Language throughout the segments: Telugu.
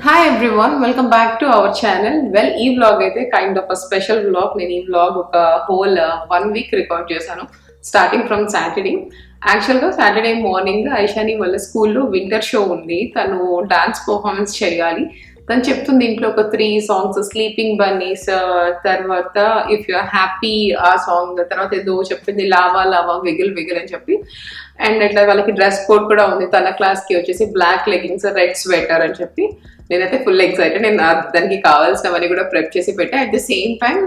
Hi everyone, welcome back to our channel. Well, ee vlog aithe kind of a special vlog. నేను ఈ vlog ఒక whole 1 week రికార్డ్ చేశాను స్టార్టింగ్ ఫ్రమ్ సాటర్డే. యాక్చువల్గా సాటర్డే మార్నింగ్ ఐషాని వాళ్ళ స్కూల్లో వింటర్ షో ఉంది. తను డాన్స్ పర్ఫార్మెన్స్ చేయాలి. తను చెప్తుంది ఇంట్లో ఒక 3 సాంగ్స్, స్లీపింగ్ బన్నీస్, తర్వాత ఇఫ్ యు ఆర్ హ్యాపీ ఆ సాంగ్, తర్వాత ఏదో చెప్పింది లావా లావా విగిల్ విగిల్ అని చెప్పి. అండ్ అట్లా వాళ్ళకి డ్రెస్ కోడ్ కూడా ఉంది. తన క్లాస్కి వచ్చేసి బ్లాక్ లెగిన్స్, రెడ్ స్వెటర్ అని చెప్పి. నేనైతే ఫుల్ ఎక్సైటెడ్. నేను దానికి కావాల్సినవన్నీ కూడా ప్రెప్ చేసి పెట్టా. అట్ ద సేమ్ టైం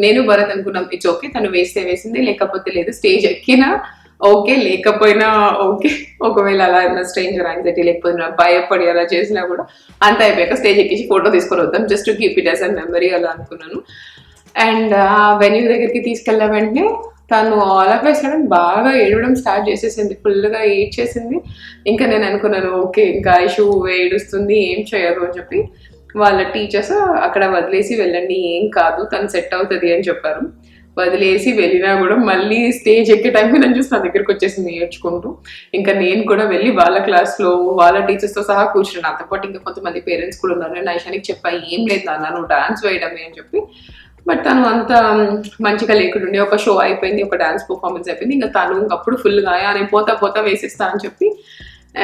నేను భరత్ అనుకున్నాం ఇట్స్ ఓకే, తను వేస్తే వేసింది, లేకపోతే లేదు. స్టేజ్ ఎక్కినా ఓకే, లేకపోయినా ఓకే. ఒకవేళ అలా ఏమైనా స్ట్రేంజర్ యాంగ్జైటీ లేకపోయినా భయపడి అలా చేసినా కూడా అంత అయిపోయాక స్టేజ్ ఎక్కించి ఫోటో తీసుకొని వద్దాం, just to keep it as a memory అలా అనుకున్నాను. అండ్ వెన్యూ దగ్గరికి తీసుకెళ్ళిన వెంటనే తను ఆల్ ఆఫ్ ఎ సడన్ బాగా ఏడవడం స్టార్ట్ చేసేసింది, ఫుల్గా ఏడ్చేసింది. ఇంకా నేను అనుకున్నాను ఓకే, ఇంకా ఐషు ఏడుస్తుంది, ఏం చేయరు అని చెప్పి వాళ్ళ టీచర్స్ అక్కడ వదిలేసి వెళ్ళండి, ఏం కాదు, తను సెట్ అవుతుంది అని చెప్పారు. వదిలేసి వెళ్ళినా కూడా మళ్ళీ స్టేజ్ ఎక్కే టైంకి నన్ను చూసి నా దగ్గరికి వచ్చేసింది ఏడ్చుకుంటూ. ఇంకా నేను కూడా వెళ్ళి వాళ్ళ క్లాస్లో వాళ్ళ టీచర్స్తో సహా కూర్చున్నాను. నాతో పాటు ఇంకా కొంతమంది పేరెంట్స్ కూడా ఉన్నారు. నేను ఐషానికి చెప్పా, ఏం లేదు నాన్న, నువ్వు డాన్స్ వేయడమే అని చెప్పి. బట్ తను అంత మంచిగా లేకుంటుండే. ఒక షో అయిపోయింది, ఒక డాన్స్ పర్ఫార్మెన్స్ అయిపోయింది, ఇంకా తను ఇంకప్పుడు ఫుల్గా నేను పోతా పోతా వేసేస్తా అని చెప్పి.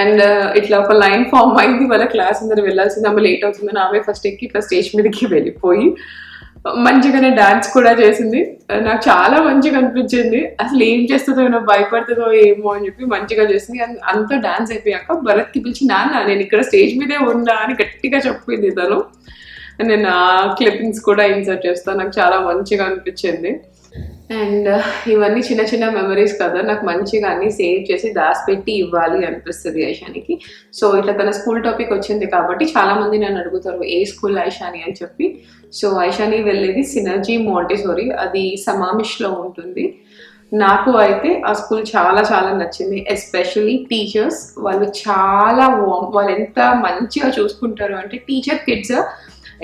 అండ్ ఇట్లా ఒక లైన్ ఫామ్ అయింది. వాళ్ళ క్లాస్ అందరూ వెళ్ళాల్సింది, ఆమె లేట్ అవుతుందని ఆమె ఫస్ట్ ఎక్కి ఇట్లా స్టేజ్ మీదకి వెళ్ళిపోయి మంచిగానే డాన్స్ కూడా చేసింది. నాకు చాలా మంచిగా అనిపించింది. అసలు ఏం చేస్తుందో ఏమో, భయపడుతుందో ఏమో అని చెప్పి మంచిగా చేసింది. అంత డాన్స్ అయిపోయాక భరత్కి పిలిచి, నాన్న నేను ఇక్కడ స్టేజ్ మీదే ఉన్నా అని గట్టిగా చెప్పింది తను. నేను ఆ క్లిప్పింగ్స్ కూడా ఇన్సర్ట్ చేస్తాను. నాకు చాలా మంచిగా అనిపించింది. అండ్ ఇవన్నీ చిన్న చిన్న మెమరీస్ కదా, నాకు మంచిగా అన్ని సేవ్ చేసి దాచిపెట్టి ఇవ్వాలి అనిపిస్తుంది ఐషానికి. సో ఇట్లా తన స్కూల్ టాపిక్ వచ్చింది కాబట్టి చాలా మంది నన్ను అడుగుతారు ఏ స్కూల్ ఐషాని అని చెప్పి. సో ఐషాని వెళ్ళేది సినర్జీ మాంటిసోరీ, అది సమామిష్లో ఉంటుంది. నాకు అయితే ఆ స్కూల్ చాలా చాలా నచ్చింది. ఎస్పెషల్లీ టీచర్స్, వాళ్ళు చాలా వాళ్ళు ఎంత మంచిగా చూసుకుంటారు అంటే, టీచర్ కిడ్స్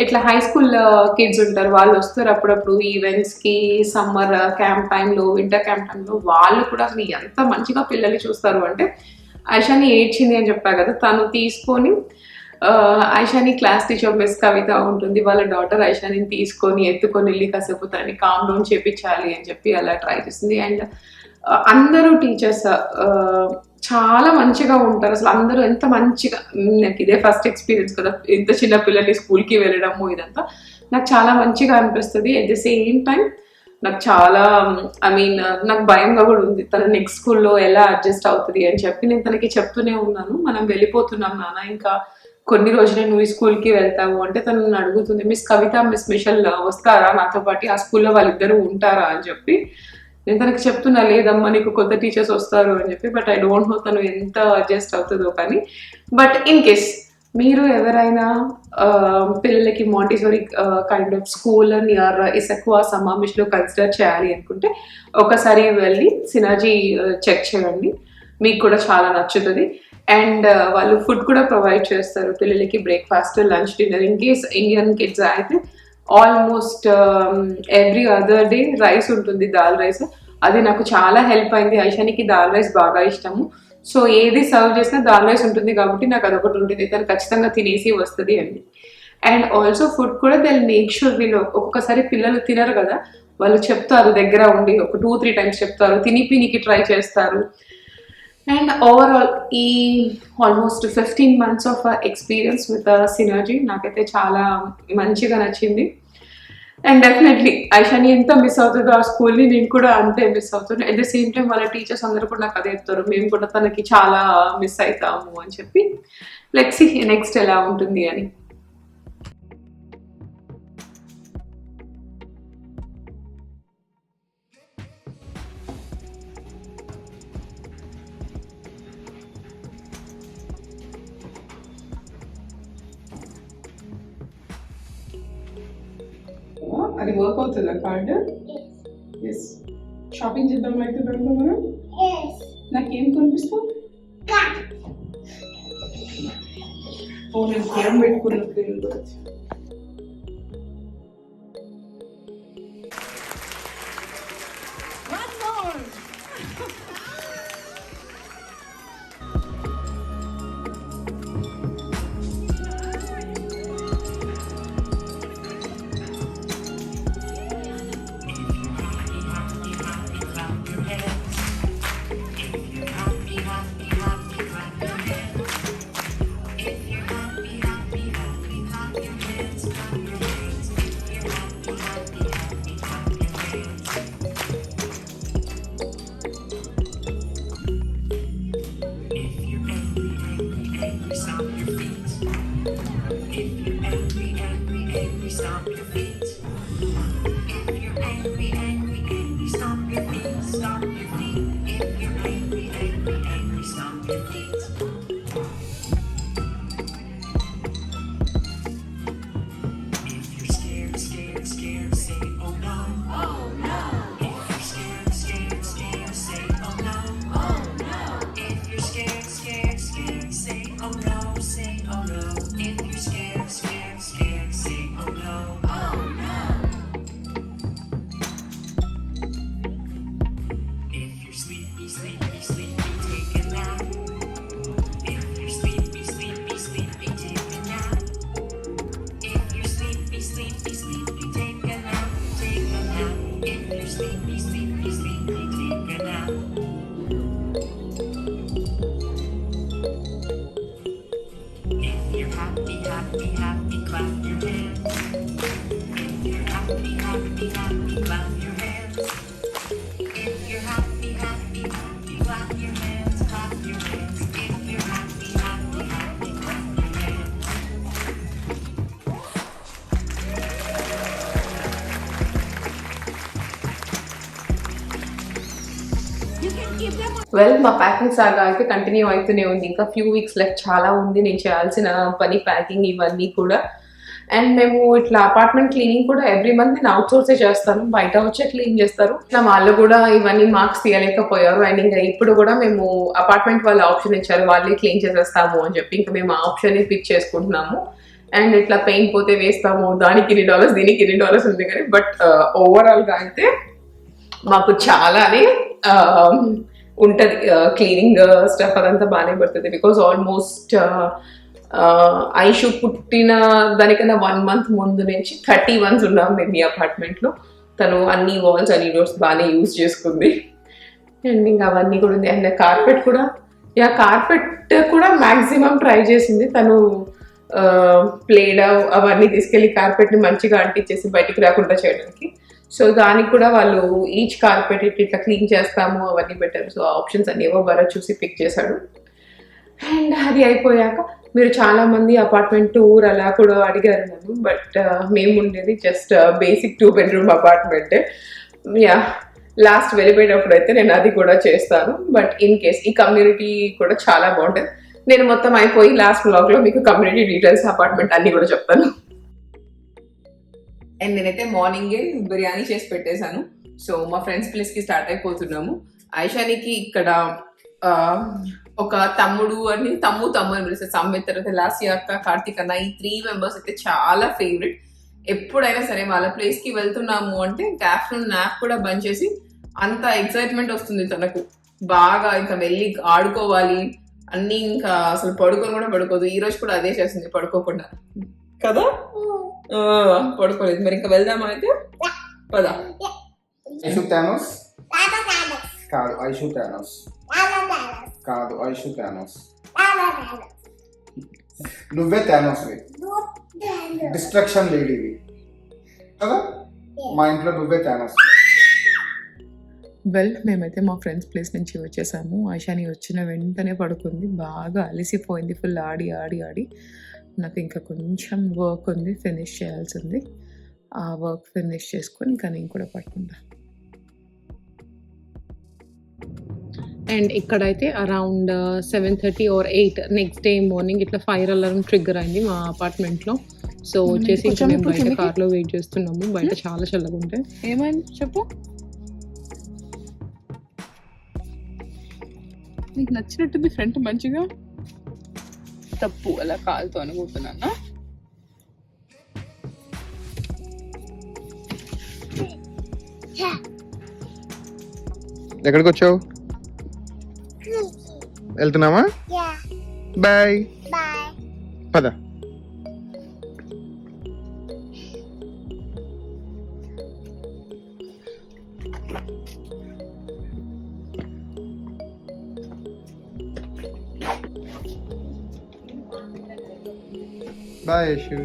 ఇట్లా హై స్కూల్ కిడ్స్ ఉంటారు, వాళ్ళు వస్తారు అప్పుడప్పుడు ఈవెంట్స్కి, సమ్మర్ క్యాంప్ టైంలో, వింటర్ క్యాంప్ టైంలో. వాళ్ళు కూడా అసలు ఎంత మంచిగా పిల్లల్ని చూస్తారు అంటే, ఐషాని ఏడ్చింది అని చెప్పా కదా, తను తీసుకొని ఐషాని క్లాస్ టీచర్ మిస్ కవిత ఉంటుంది, వాళ్ళ డాటర్ ఐషాని తీసుకొని ఎత్తుకొని వెళ్ళి కాసేపు తనని కామ్ డౌన్ చేపించాలి అని చెప్పి అలా ట్రై చేసింది. అండ్ అందరూ టీచర్స్ చాలా మంచిగా ఉంటారు. అసలు అందరూ ఎంత మంచిగా, నాకు ఇదే ఫస్ట్ ఎక్స్పీరియన్స్ కదా ఇంత చిన్న పిల్లల్ని స్కూల్కి వెళ్ళడము, ఇదంతా నాకు చాలా మంచిగా అనిపిస్తుంది. అట్ ది సేమ్ టైం నాకు చాలా నాకు భయంగా కూడా ఉంది, తన నెక్స్ట్ స్కూల్లో ఎలా అడ్జస్ట్ అవుతుంది అని చెప్పి. నేను తనకి చెప్తూనే ఉన్నాను, మనం వెళ్ళిపోతున్నాం నాన్న, ఇంకా కొన్ని రోజులే నువ్వు ఈ స్కూల్కి వెళ్తావు అంటే. తను నన్ను అడుగుతుంది, మిస్ కవిత, మిస్ మిషల్ వస్తారా నాతో పాటు, ఆ స్కూల్లో వాళ్ళిద్దరూ ఉంటారా అని చెప్పి. నేను తనకి చెప్తున్నా, లేదమ్మా నీకు కొత్త టీచర్స్ వస్తారు అని చెప్పి. బట్ ఐ డోంట్ నో తను ఎంత అడ్జస్ట్ అవుతుందో కానీ. బట్ ఇన్ కేస్ మీరు ఎవరైనా పిల్లలకి Montessori kind of school near Issaquah సమామిష్లో కన్సిడర్ చేయాలి అనుకుంటే ఒకసారి వెళ్ళి సినర్జీ చెక్ చేయండి, మీకు కూడా చాలా నచ్చుతుంది. అండ్ వాళ్ళు ఫుడ్ కూడా ప్రొవైడ్ చేస్తారు పిల్లలకి, breakfast, lunch, dinner. In case Indian kids అయితే almost every other day rice ఉంటుంది, దాల్ రైస్. అది నాకు చాలా హెల్ప్ అయింది. ఐషానికి దాల్ రైస్ బాగా ఇష్టము. సో ఏది సర్వ్ చేసినా దాల్ రైస్ ఉంటుంది కాబట్టి నాకు అదొకటి ఉంటుంది, తను ఖచ్చితంగా తినేసి వస్తుంది అండి. అండ్ ఆల్సో ఫుడ్ కూడా దే మేక్ షూర్, వీళ్ళు ఒక్కొక్కసారి పిల్లలు తినరు కదా, వాళ్ళు చెప్తారు దగ్గర ఉండి, ఒక 2-3 టైమ్స్ చెప్తారు, తినిపినికి ట్రై చేస్తారు. అండ్ ఓవరాల్ ఈ almost 15 months of experience with synergy నాకైతే చాలా మంచిగా నచ్చింది. అండ్ డెఫినెట్లీ ఐషాని ఎంత మిస్ అవుతుందో ఆ స్కూల్ని, నేను కూడా అంతే మిస్ అవుతాను. అట్ ద సేమ్ టైం వాళ్ళ టీచర్స్ అందరూ కూడా నాకు అదే చెప్తారు, మేము కూడా తనకి చాలా మిస్ అవుతాము అని చెప్పి. లెట్స్ సీ నెక్స్ట్ ఎలా ఉంటుంది అని. అది వర్క్ అవుతుందా కార్డు? ఎస్. షాపింగ్ చేద్దాం అయితే దాంట్లో మనం. నాకేం కనిపిస్తావు? ఓ నేను ఫోన్ పెట్టుకున్నట్టు. వెల్ మా ప్యాకింగ్ సాగా అయితే కంటిన్యూ అవుతూనే ఉంది. ఇంకా ఫ్యూ వీక్స్ లెఫ్ట్, చాలా ఉంది నేను చేయాల్సిన పని, ప్యాకింగ్ ఇవన్నీ కూడా. అండ్ మేము ఇట్లా అపార్ట్మెంట్ క్లీనింగ్ కూడా ఎవ్రీ మంత్ నేను అవుట్ సోర్సే చేస్తాను, బయట వచ్చే క్లీన్ చేస్తారు. నా వాళ్ళు కూడా ఇవన్నీ మార్క్స్ తీయలేకపోయారు. అండ్ ఇంకా ఇప్పుడు కూడా మేము అపార్ట్మెంట్ వాళ్ళు ఆప్షన్ ఇచ్చారు, వాళ్ళే క్లీన్ చేసేస్తాము అని చెప్పి. ఇంకా మేము ఆ ఆప్షన్ పిక్ చేసుకుంటున్నాము. అండ్ ఇట్లా పెయింట్ పోతే వేస్తాము, దానికి $2 దీనికి $2 ఉంది కానీ, బట్ ఓవరాల్గా అయితే మాకు చాలానే ఉంటుంది క్లీనింగ్ స్టఫ్, అదంతా బాగానే పడుతుంది. బికాజ్ ఆల్మోస్ట్ ఐషు పుట్టిన దానికన్నా 1 month ముందు నుంచి 30 months ఉన్నాం మేము ఈ అపార్ట్మెంట్లో. తను అన్ని వాల్స్ అన్ని డోర్స్ బాగానే యూజ్ చేసుకుంది. అండ్ ఇంకా అవన్నీ కూడా ఉంది. అండ్ కార్పెట్ కూడా, కార్పెట్ కూడా మ్యాక్సిమం ట్రై చేసింది తను. ప్లేడ్ అవన్నీ తీసుకెళ్ళి కార్పెట్ని మంచిగా అంటించేసి బయటికి రాకుండా చేయడానికి. సో దానికి కూడా వాళ్ళు ఈచ్ కార్పెట్ ఇట్లా క్లీన్ చేస్తాము అవన్నీ పెట్టారు. సో ఆప్షన్స్ అన్ని ఏవో భరత్ చూసి పిక్ చేశాడు. అండ్ అది అయిపోయాక మీరు చాలా మంది అపార్ట్మెంట్ టూర్ అలా కూడా అడిగారు నన్ను. బట్ మేము ఉండేది జస్ట్ బేసిక్ 2 bedroom అపార్ట్మెంటే. లాస్ట్ వెళ్ళిపోయేటప్పుడు అయితే నేను అది కూడా చేస్తాను. బట్ ఇన్ కేస్ ఈ కమ్యూనిటీ కూడా చాలా బాగుంటుంది. నేను మొత్తం అయిపోయి లాస్ట్ వ్లాగ్లో మీకు కమ్యూనిటీ డీటెయిల్స్, అపార్ట్మెంట్ అన్ని కూడా చెప్తాను. అండ్ నేనైతే మార్నింగే బిర్యానీ చేసి పెట్టేశాను. సో మా ఫ్రెండ్స్ ప్లేస్కి స్టార్ట్ అయిపోతున్నాము. ఐషానికి ఇక్కడ ఒక తమ్ముడు అని తమ్ము అని పిలుస్తారు. సమ్మిత్, తర్వాత లాస్ట్ అక్క, కార్తీక్ అన్న, ఈ 3 members అయితే చాలా ఫేవరెట్. ఎప్పుడైనా సరే వాళ్ళ ప్లేస్కి వెళ్తున్నాము అంటే ఆఫ్టర్నూన్ నాప్ కూడా బంద్ చేసి అంత ఎక్సైట్మెంట్ వస్తుంది తనకు. బాగా ఇంకా వెళ్ళి ఆడుకోవాలి అన్ని, ఇంకా అసలు పడుకొని కూడా పడుకోదు. ఈ రోజు కూడా అదే చేస్తుంది, పడుకోకుండా కదా, పడుకోలేదు. మరి ఇంకా వెళ్దామా అయితే, పదా. ఐషు థానోస్ కాదు, ఐషు థానోస్ కాదు, ఐషు థానోస్ నువ్వే థానోస్, డిస్ట్రక్షన్ లేడీవి కదా, మా ఇంట్లో నువ్వే థానోస్. వెల్ మేమైతే మా ఫ్రెండ్స్ ప్లేస్ నుంచి వచ్చేసాము. ఐషాని వచ్చిన వెంటనే పడుకుంది, బాగా అలసిపోయింది ఫుల్ ఆడి ఆడి ఆడి. నాకు ఇంకా కొంచెం వర్క్ ఉంది, ఫినిష్ చేయాల్సి ఉంది. ఆ వర్క్ ఫినిష్ చేసుకొని ఇంకా నేను కూడా పడుకుంటా. అండ్ ఇక్కడైతే around 7:30 or 8 next day morning ఇట్లా ఫైర్ అలారం ట్రిగ్గర్ అయింది మా అపార్ట్మెంట్లో. సో వచ్చేసి ఇంకా మేము బయట కార్లో వెయిట్ చేస్తున్నాము. బయట చాలా చల్లగా ఉంటాయి. ఏమైంది చెప్పు, నీకు నచ్చినట్టుంది ఫ్రంట్ మంచిగా? తప్పు అలా కాలుతో అనుకుంటున్నానా? ఎక్కడికి వచ్చావు? వెళ్తున్నావా? బాయ్ పద. బాయ్ యశు.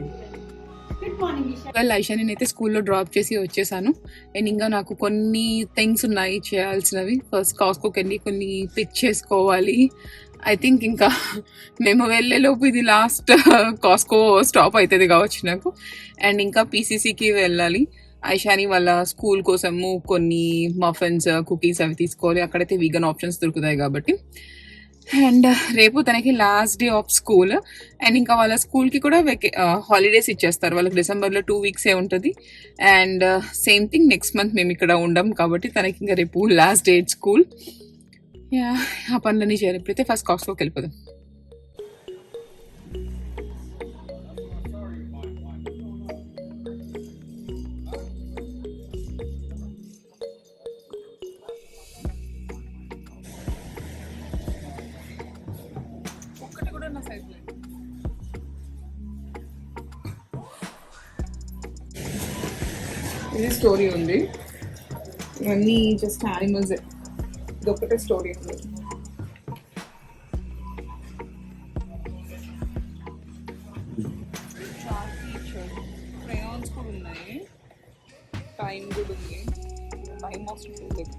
వెల్ ఐషాని అయితే స్కూల్లో డ్రాప్ చేసి వచ్చేసాను. అండ్ ఇంకా నాకు కొన్ని థింగ్స్ ఉన్నాయి చేయాల్సినవి. ఫస్ట్ కాస్కోకి వెళ్ళి కొన్ని పిక్ చేసుకోవాలి. ఐ థింక్ ఇంకా మేము వెళ్ళేలోపు ఇది లాస్ట్ కాస్కో స్టాప్ అవుతుంది కావచ్చు నాకు. అండ్ ఇంకా పీసీసీకి వెళ్ళాలి. ఐషాని వాళ్ళ స్కూల్ కోసము కొన్ని మఫిన్స్ కుకీస్ అవి తీసుకోవాలి. అక్కడైతే వీగన్ ఆప్షన్స్ దొరుకుతాయి కాబట్టి. అండ్ రేపు తనకి last day of school. And ఇంకా వాళ్ళ స్కూల్కి కూడా హాలిడేస్ ఇచ్చేస్తారు. వాళ్ళకి డిసెంబర్లో 2 weeks ఉంటుంది. And same thing next month మేము ఇక్కడ ఉండం కాబట్టి తనకి ఇంకా రేపు లాస్ట్ డే స్కూల్. ఆ పనులన్నీ చేయాలి. ఇప్పుడైతే ఫస్ట్ కాస్ట్లోకి వెళ్ళిపోదాం. ఒక్కటి కూడా నా సైజ్ లేదు. ఇది స్టోరీ ఉంది. ఇవన్నీ జస్ట్ యానిమల్స్. ఇది ఒకటే స్టోరీ ఉంది. క్రేయాన్స్ కూడా ఉన్నాయి. టైం కూడా ఉంది. టైం అవసరం లేదు.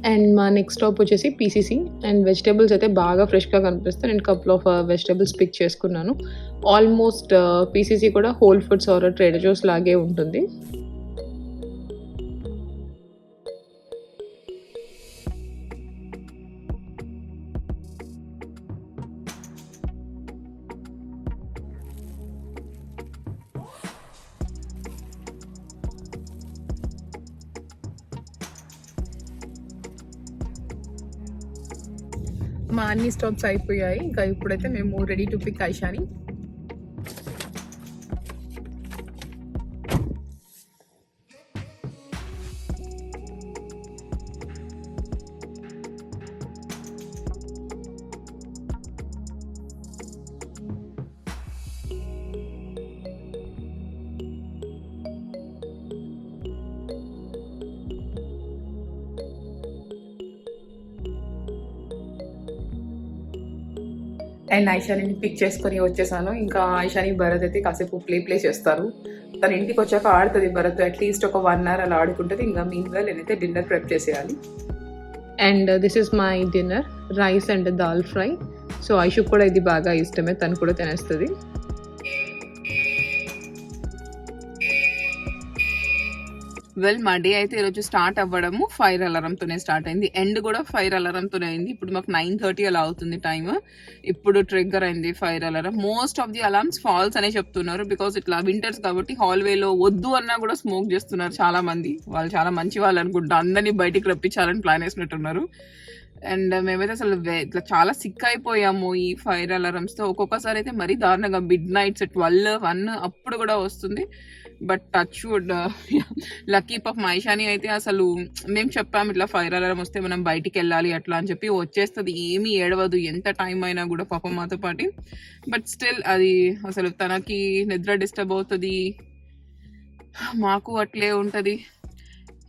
అండ్ మా నెక్స్ట్ స్టాప్ వచ్చేసి పీసీసీ. అండ్ వెజిటేబుల్స్ అయితే బాగా ఫ్రెష్గా కనిపిస్తాయి. నేను కపుల్ ఆఫ్ వెజిటేబుల్స్ పిక్ చేసుకున్నాను. ఆల్మోస్ట్ పీసీసీ కూడా Whole Foods or Trader Joe's లాగే ఉంటుంది. మా అన్ని స్టాప్స్ అయిపోయాయి. ఇంకా ఇప్పుడైతే మేము ready to pick Aishani. And Aishani pick చేసుకొని వచ్చేసాను. ఇంకా ఐషాని భరత్ అయితే కాసేపు ప్లే చేస్తారు. తన ఇంటికి వచ్చాక ఆడుతుంది భరత్. అట్లీస్ట్ ఒక 1 hour అలా ఆడుకుంటుంది. ఇంకా మీన్గా నేనైతే డిన్నర్ ప్రెప్ చేసేయాలి. And this is my dinner, rice and dal fry. So ఐషుకు కూడా ఇది బాగా ఇష్టమే, తను కూడా తినేస్తుంది. వెల్ మా డే అయితే ఈరోజు స్టార్ట్ అవ్వడము 5 alarmతోనే స్టార్ట్ అయింది. ఎండ్ కూడా 5 alarmతోనే అయింది. ఇప్పుడు మాకు 9:30 అలా అవుతుంది టైమ్. ఇప్పుడు ట్రిగ్గర్ అయింది 5 alarm. Most of the alarms false అనే చెప్తున్నారు. బికాస్ ఇట్లా వింటర్స్ కాబట్టి హాల్వేలో వద్దు అన్నా కూడా స్మోక్ చేస్తున్నారు చాలా మంది. వాళ్ళు చాలా మంచి వాళ్ళు అనుకుంటా. అందరినీ బయటికి రప్పించాలని ప్లాన్ వేసినట్టున్నారు. అండ్ మేమైతే అసలు ఇట్లా చాలా సిక్ అయిపోయాము ఈ 5 alarmsతో. ఒక్కొక్కసారి అయితే మరీ దారుణంగా మిడ్నైట్స్ 12, 1 అప్పుడు కూడా వస్తుంది. బట్ టచ్ వుడ్ లక్కీ పాప ఐషాని అయితే అసలు మేము చెప్పాము ఇట్లా 5 alarm వస్తే మనం బయటికి వెళ్ళాలి అట్లా అని చెప్పి వచ్చేస్తుంది. ఏమీ ఏడవదు ఎంత టైం అయినా కూడా పాపం మాతో పాటు. బట్ స్టిల్ అది అసలు తనకి నిద్ర డిస్టర్బ్ అవుతుంది, మాకు అట్లే ఉంటుంది.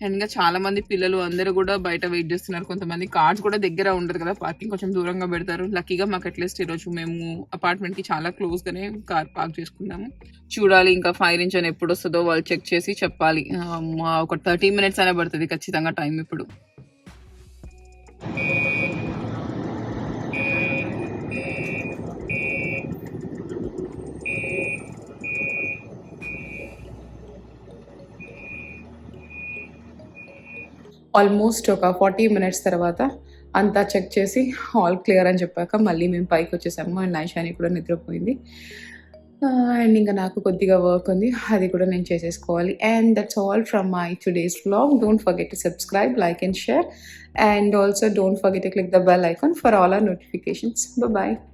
అండ్ ఇంకా చాలా మంది పిల్లలు అందరూ కూడా బయట వెయిట్ చేస్తున్నారు. కొంతమంది కార్స్ కూడా దగ్గర ఉండదు కదా, పార్కింగ్ కొంచెం దూరంగా పెడతారు. లక్కీగా మాకు అట్లీస్ట్ ఈరోజు మేము అపార్ట్మెంట్కి చాలా క్లోజ్గానే కార్ పార్క్ చేసుకున్నాము. చూడాలి ఇంకా ఫైర్ ఇంజన్ ఎప్పుడు వస్తుందో వాళ్ళు చెక్ చేసి చెప్పాలి. ఒక 30 minutes అయినా పడుతుంది ఖచ్చితంగా టైం ఇప్పుడు. ఆల్మోస్ట్ ఒక 40 minutes తర్వాత అంతా చెక్ చేసి ఆల్ క్లియర్ అని చెప్పాక మళ్ళీ మేము పైకి వచ్చేసాము. అండ్ ఐషాని కూడా నిద్రపోయింది. అండ్ ఇంకా నాకు కొద్దిగా వర్క్ ఉంది, అది కూడా నేను చేసేసుకోవాలి. And that's all from my today's vlog. Don't forget to subscribe, like and share. And also don't forget to click the bell icon for all our notifications. Bye bye.